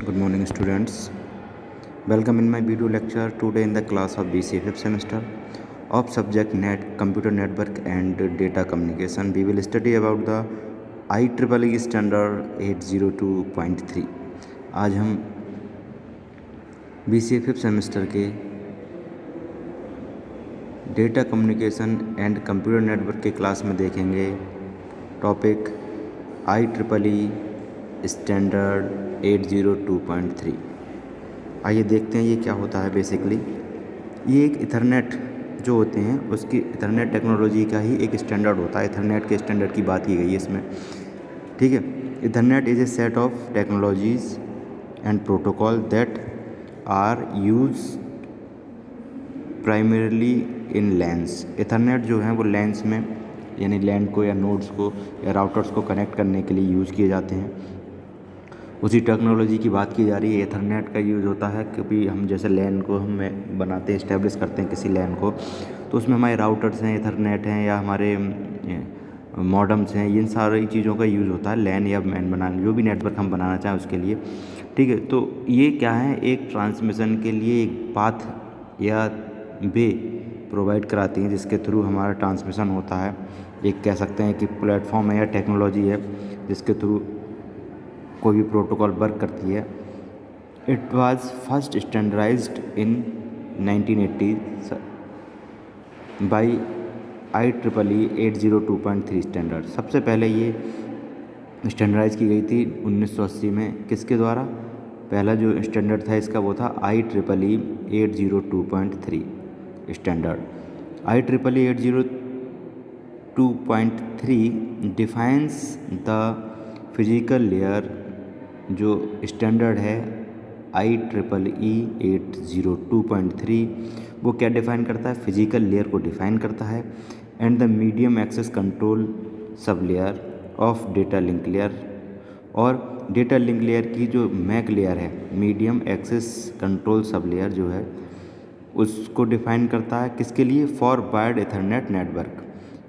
Good morning, students. Welcome in my video lecture today in the class of BCA 5th semester of subject Net Computer Network and Data Communication. We will study about the IEEE Standard 802.3. आज हम BCA 5th semester के data communication and computer network के class में देखेंगे topic IEEE standard 802.3। आइए देखते हैं ये क्या होता है। बेसिकली ये एक इथरनेट जो होते हैं उसकी इथरनेट टेक्नोलॉजी का ही एक स्टैंडर्ड होता है। इथरनेट के स्टैंडर्ड की बात की गई है इसमें, ठीक है। Ethernet is a set of technologies and protocol that are use primarily in LANs. Ethernet जो है वो लैन्स में यानी लैन को या नोड्स को या राउटर्स को कनेक्ट करने के लिए यूज़ किए जाते हैं। उसी टेक्नोलॉजी की बात की जा रही है। इथरनेट का यूज़ होता है क्योंकि हम जैसे लैन को हम बनाते हैं, इस्टेब्लिश करते हैं किसी लैन को, तो उसमें हमारे राउटर्स हैं, इथरनेट हैं या हमारे मॉडम्स हैं, इन सारी चीज़ों का यूज़ होता है लैन या मैन बनाने, जो भी नेटवर्क हम बनाना चाहें उसके लिए, ठीक है। तो ये क्या है, एक ट्रांसमिशन के लिए एक पाथ या वे प्रोवाइड कराती हैं जिसके थ्रू हमारा ट्रांसमिशन होता है। एक कह सकते हैं कि प्लेटफॉर्म है या टेक्नोलॉजी है जिसके थ्रू कोई भी प्रोटोकॉल वर्क करती है। It was first standardized in 1980 by IEEE 802.3 standard. सबसे पहले ये स्टैंडर्डाइज की गई थी 1980 में। किसके द्वारा? पहला जो स्टैंडर्ड था इसका वो था IEEE 802.3 standard. IEEE 802.3 defines the physical layer. जो स्टैंडर्ड है IEEE 802.3 वो क्या डिफ़ाइन करता है? फिजिकल लेयर को डिफ़ाइन करता है and the medium access control sub layer of data link layer. और डेटा लिंक लेयर की जो मैक लेयर है, medium access control sub layer जो है, उसको डिफ़ाइन करता है किसके लिए? फॉर वायर्ड इथरनेट नेटवर्क,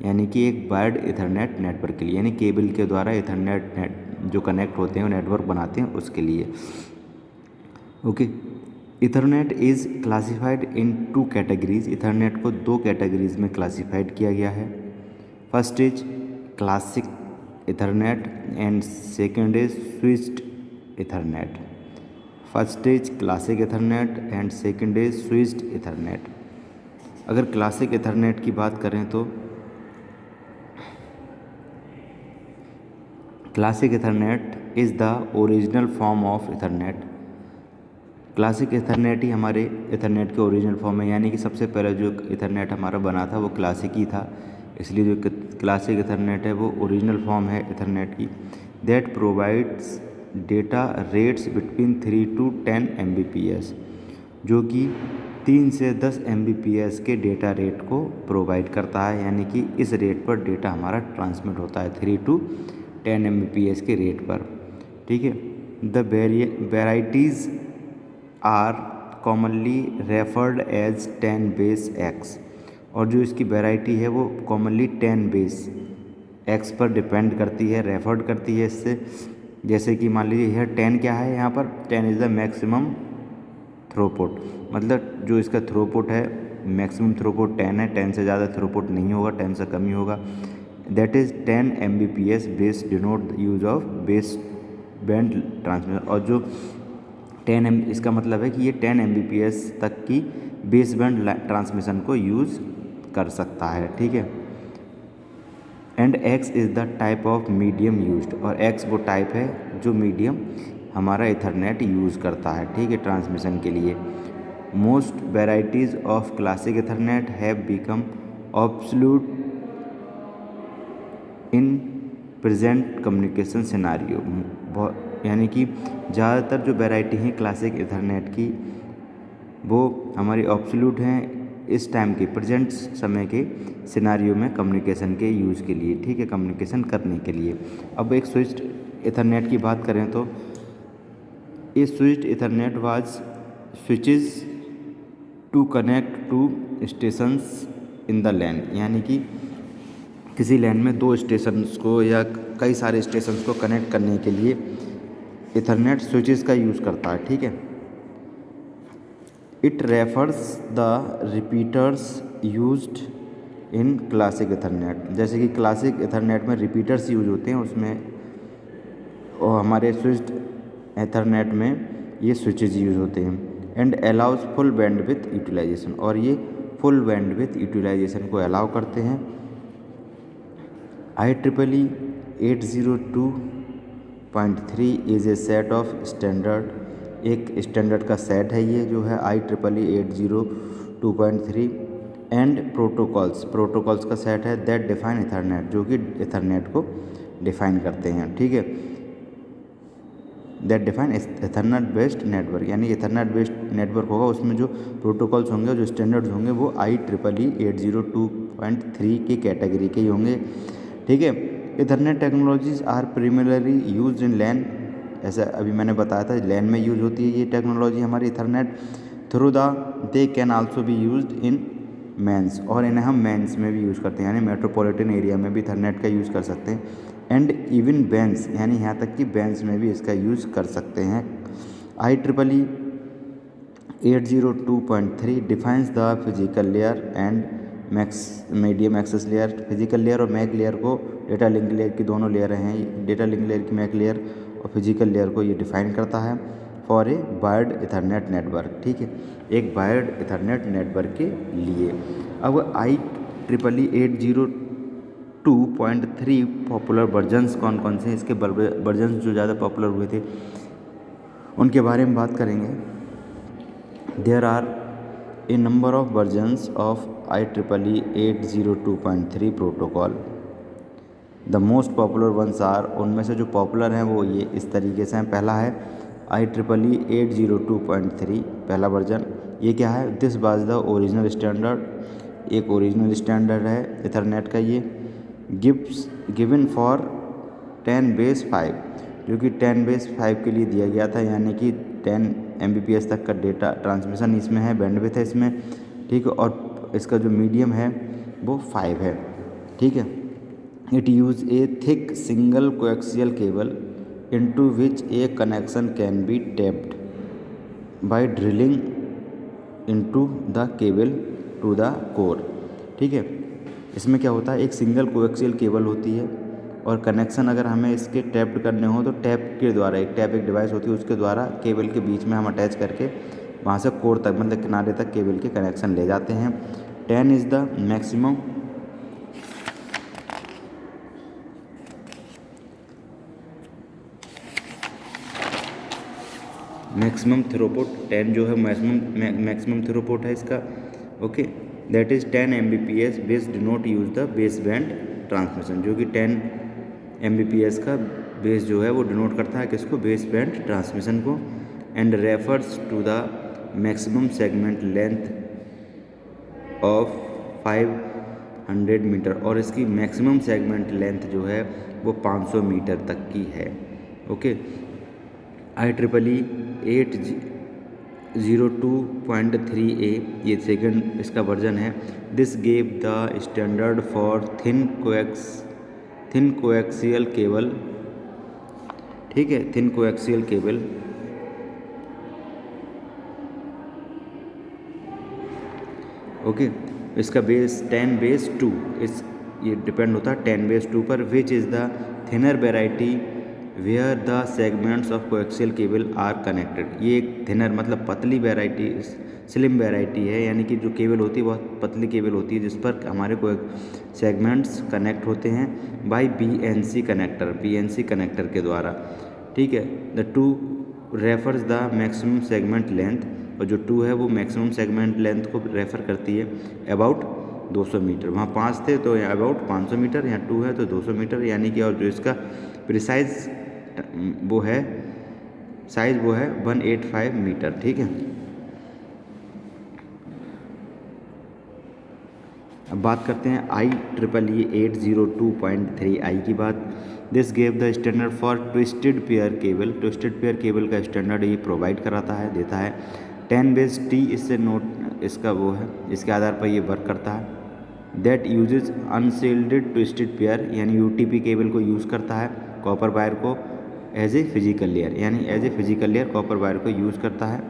यानी कि एक वायर्ड इथरनेट नेटवर्क के लिए, यानी केबल के द्वारा इथरनेट जो कनेक्ट होते हैं वो नेटवर्क बनाते हैं उसके लिए। Okay, Ethernet is classified in 2 categories. Ethernet को 2 कैटेगरीज में क्लासिफाइड किया गया है। First is classic Ethernet and second is switched Ethernet. First is classic Ethernet and second is switched Ethernet. अगर क्लासिक इथरनेट की बात करें तो classic Ethernet is the original form of Ethernet. Classic Ethernet ही हमारे इथरनेट के original form है, यानी कि सबसे पहले जो इथरनेट हमारा बना था वो क्लासिक ही था, इसलिए जो क्लासिक इथरनेट है वो ओरिजिनल फॉर्म है इथरनेट की। That provides data rates between 3 to 10 Mbps, जो कि 3 से 10 Mbps के डेटा रेट को प्रोवाइड करता है, यानी कि इस रेट पर डेटा हमारा ट्रांसमिट होता है 3 to 10 Mbps के रेट पर, ठीक है। The varieties are commonly referred as 10 base x, और जो इसकी वेराइटी है वो कॉमनली 10 बेस x पर डिपेंड करती है, रेफर्ड करती है इससे। जैसे कि मान लीजिए यह 10 क्या है, यहाँ पर 10 इज़ द मैक्सिमम थ्रूपुट, मतलब जो इसका थ्रूपुट है मैक्सिमम थ्रूपुट 10 है, 10 से ज़्यादा थ्रूपुट नहीं होगा, 10 से कम ही होगा। That is 10 Mbps base denote the use of base band transmission. और जो 10 इसका मतलब है कि ये 10 Mbps तक की बेस बैंड ट्रांसमिशन को यूज़ कर सकता है, ठीक है। And X is the type of medium used, और X वो टाइप है जो मीडियम हमारा इथरनेट यूज़ करता है, ठीक है, ट्रांसमिशन के लिए। Most varieties of classic Ethernet have become absolute in present communication scenario. यानी कि ज़्यादातर जो वैरायटी हैं क्लासिक इथरनेट की वो हमारी ऑब्सोल्यूट हैं इस टाइम के प्रेजेंट समय के सिनारियो में कम्युनिकेशन के यूज़ के लिए, ठीक है, कम्युनिकेशन करने के लिए। अब एक स्विच्ड इथरनेट की बात करें तो ये switched Ethernet was switches to connect to stations in the LAN, यानी कि किसी लैन में 2 स्टेशंस को या कई सारे स्टेशंस को कनेक्ट करने के लिए इथरनेट स्विचेस का यूज़ करता है, ठीक है। It refers the repeaters used in classic Ethernet, जैसे कि क्लासिक इथरनेट में रिपीटर्स यूज होते हैं, उसमें और हमारे स्विच्ड एथरनेट में ये स्विचेज यूज होते हैं। And allows full bandwidth utilization, और ये फुल बैंडविड्थ यूटिलाइजेशन को अलाउ करते हैं। IEEE 802.3 is a set of standard, एक स्टैंडर्ड का सेट है ये जो है IEEE 802.3 एंड प्रोटोकॉल्स का सेट है दैट डिफाइन इथरनेट, जो कि इथरनेट को डिफाइन करते हैं, ठीक है। That define Ethernet based network, यानी इथरनेट बेस्ड नेटवर्क होगा, उसमें जो प्रोटोकॉल्स होंगे, जो स्टैंडर्ड्स होंगे वो IEEE 802.3 की कैटेगरी के ही होंगे, ठीक है। Ethernet technologies are primarily use in LAN, ऐसा अभी मैंने बताया था, लैन में यूज होती है ये टेक्नोलॉजी हमारी Ethernet. Through the they can also be used in MANs, और इन्हें हम मेंस में भी यूज़ करते हैं, यानी मेट्रोपॉलिटन एरिया में भी इथरनेट का यूज़ कर सकते हैं। एंड इवन बैंस, यानी यहाँ तक कि बैंस में भी इसका यूज़ कर सकते हैं। IEEE 802.3 defines the physical layer and medium access layer, physical layer और मैक लेयर को, डेटा लिंक लेयर की दोनों लेयर हैं, डेटा लिंक लेयर की मैक लेयर और फिजिकल लेयर को ये डिफाइन करता है for a wired Ethernet network, ठीक है, एक वायर्ड इथरनेट नेटवर्क के लिए। अब IEEE 802.3 पॉपुलर वर्जन्स कौन कौन से, इसके वर्जन्स जो ज़्यादा पॉपुलर हुए थे उनके बारे में बात करेंगे। There are a number of versions of IEEE 802.3 protocol. The most popular ones are, उनमें से जो पॉपुलर हैं वो ये इस तरीके से हैं। पहला है IEEE 802.3 पहला वर्जन, ये क्या है, this was the original standard, एक ओरिजिनल स्टैंडर्ड है इथरनेट का, ये गिवन फॉर 10 base 5, जो कि 10 base 5 के लिए दिया गया था, यानी कि 10 Mbps तक का डेटा ट्रांसमिशन इसमें है, बैंडविड्थ है इसमें, ठीक है, और इसका जो मीडियम है वो 5 है, ठीक है। It use A thick single coaxial cable into which a connection can be tapped by drilling into the cable to the core, ठीक है। इसमें क्या होता है, एक सिंगल कोएक्सियल केबल होती है और कनेक्शन अगर हमें इसके टैप्ड करने हो तो टैप के द्वारा, एक डिवाइस होती है उसके द्वारा केबल के बीच में हम अटैच करके वहाँ से कोर तक, मतलब किनारे तक केबल के कनेक्शन ले जाते हैं। 10 इज़ द मैक्सिमम थ्रूपुट, 10 जो है मैक्सिमम थ्रूपुट है इसका, okay, that is 10 Mbps base do not use the base band transmission, जो कि 10 Mbps का बेस जो है वो डिनोट करता है किसको, बेस बैंड ट्रांसमिशन को। And refers to the maximum segment length of 500 metre, और इसकी मैक्सिमम सेगमेंट लेंथ जो है वो 500 मीटर तक की है, ओके। IEEE 802.3a ये सेकंड इसका वर्जन है। This gave the standard for thin coaxial cable, ठीक है, थिन कोएक्सियल केबल, ओके। इसका बेस 10 base 2, ये डिपेंड होता है 10 base 2 पर, which is the thinner variety where the segments of coaxial cable are connected. ये एक थिनर मतलब पतली वेराइटी, स्लिम वेराइटी है, यानी कि जो केबल होती है बहुत पतली केबल होती है जिस पर हमारे को सेगमेंट्स कनेक्ट होते हैं बाय BNC कनेक्टर के द्वारा, ठीक है। The 2 refers the maximum segment length, और जो 2 है वो मैक्सिमम सेगमेंट लेंथ को रेफ़र करती है अबाउट 200 मीटर, वहाँ 5 थे तो अबाउट 500 मीटर, यहाँ 2 है तो 200 मीटर, यानी कि, और जो इसका प्रिसाइज वो है साइज़ वो है 185 मीटर, ठीक है। अब बात करते हैं IEEE 802.3i की बात। This gave the standard for twisted pair cable, twisted pair cable का स्टैंडर्ड ये प्रोवाइड कराता है, देता है। 10 base T इससे नोट इसका वो है, इसके आधार पर ये वर्क करता है। That uses unshielded twisted pair, यानी UTP केबल को यूज़ करता है, कॉपर वायर को एज ए फिजिकल लेयर, यानी as a physical layer copper wire को यूज़ करता है।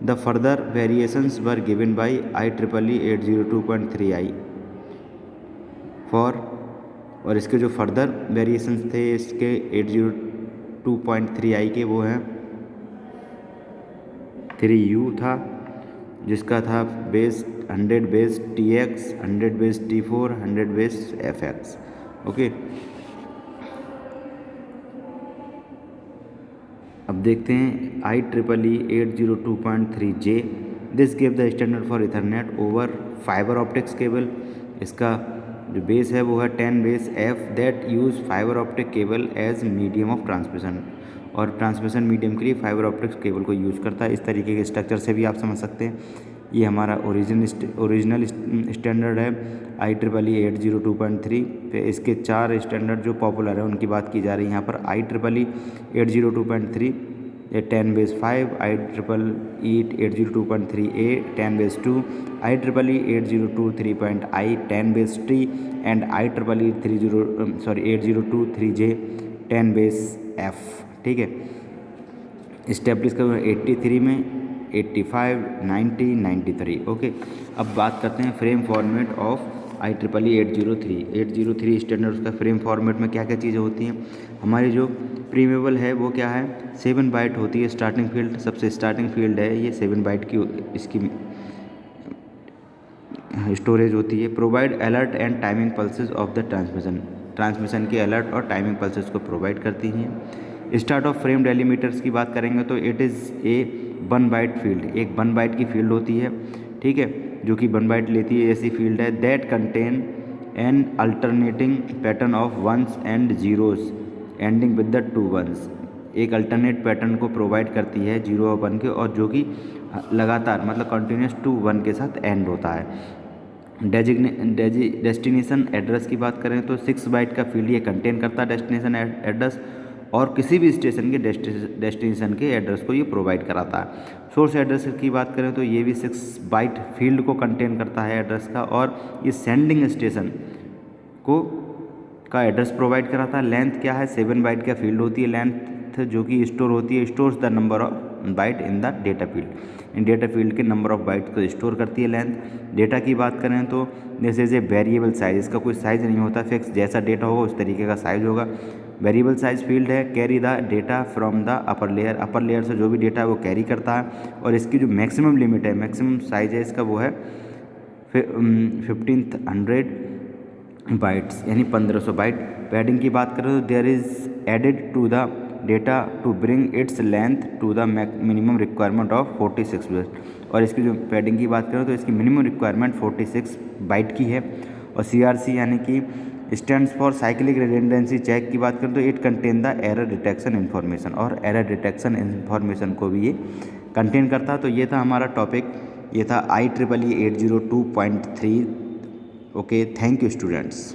The further variations were given by IEEE 802.3i for, और इसके जो फर्दर वेरिएशंस थे इसके 802.3i के वो हैं 3U था, जिसका था base 100 base TX, 100 base T4, 100 base FX। Okay, अब देखते हैं IEEE 802.3j। This give the standard for Ethernet over fibre optics cable. इसका जो बेस है वो है 10 base F that use fibre optic cable as medium of transmission, और transmission medium के लिए फाइबर ऑप्टिक्स केबल को यूज़ करता है। इस तरीके के स्ट्रक्चर से भी आप समझ सकते हैं। ये हमारा ओरिजिनल स्टैंडर्ड है IEEE 802.3। फिर इसके 4 स्टैंडर्ड जो पॉपुलर है उनकी बात की जा रही है यहाँ पर। IEEE 802.3 10 base 5, IEEE 802.3a 10 base 2, IEEE 802.3.i 10 base T and IEEE 802.3j 10 base F। ठीक है, इस्टेब्लिश कर 83 में, 85, 90, 93। ओके, अब बात करते हैं frame format of IEEE 803 standard. उसका फ्रेम फॉर्मेट में क्या क्या चीज़ें होती हैं। हमारी जो प्रीमेबल है वो क्या है, 7 बाइट होती है स्टार्टिंग फील्ड, सबसे स्टार्टिंग फील्ड है ये 7 बाइट की इसकी स्टोरेज होती है। Provide alert and timing pulses of the transmission के अलर्ट और टाइमिंग पल्सेस को प्रोवाइड करती हैं। स्टार्ट ऑफ फ्रेम डेलीमीटर्स की बात करेंगे तो it is a 1 byte field, एक 1 बाइट की फील्ड होती है, ठीक है, जो कि 1 बाइट लेती है, ऐसी फील्ड है। That contain an alternating pattern of ones and zeros ending with the 2 1s। एक अल्टरनेट पैटर्न को प्रोवाइड करती है 0 और 1 के, और जो कि लगातार मतलब कंटिन्यूस 2 1 के साथ एंड होता है। डेस्टिनेशन एड्रेस की बात करें तो 6 बाइट का फील्ड ये कंटेन करता है डेस्टिनेशन एड्रेस, और किसी भी स्टेशन के डेस्टिनेशन के एड्रेस को ये प्रोवाइड कराता है। सोर्स एड्रेस की बात करें तो ये भी 6 बाइट फील्ड को कंटेन करता है एड्रेस का, और ये सेंडिंग स्टेशन का एड्रेस प्रोवाइड कराता है। लेंथ क्या है, 7 बाइट का फील्ड होती है लेंथ, जो कि स्टोर होती है, stores the number of bite in the data field. In data field के नंबर ऑफ बाइट को स्टोर करती है लेंथ। डेटा की बात करें तो this is a variable size, इसका कोई साइज़ नहीं होता फिक्स, जैसा डेटा होगा उस तरीके का साइज़ होगा। वेरिएबल साइज फील्ड है। Carry the data from the upper layer से जो भी डेटा है वो कैरी करता है, और इसकी जो मैक्सिमम लिमिट है, मैक्सिमम साइज है इसका वो है 1500 बाइट्स, यानी 1500 बाइट। पैडिंग की बात करें तो there is added to the data to bring its length to the minimum requirement of 46 byte, और इसकी जो पैडिंग की बात करें तो इसकी मिनिमम रिक्वायरमेंट 46 बाइट की है। और CRC यानी कि stands for cyclic redundancy check की बात करें तो it contain the error detection information, और एरर डिटेक्शन इन्फॉर्मेशन को भी ये कंटेन करता है। तो ये था हमारा टॉपिक, ये था IEEE 802.3। Okay, thank you students.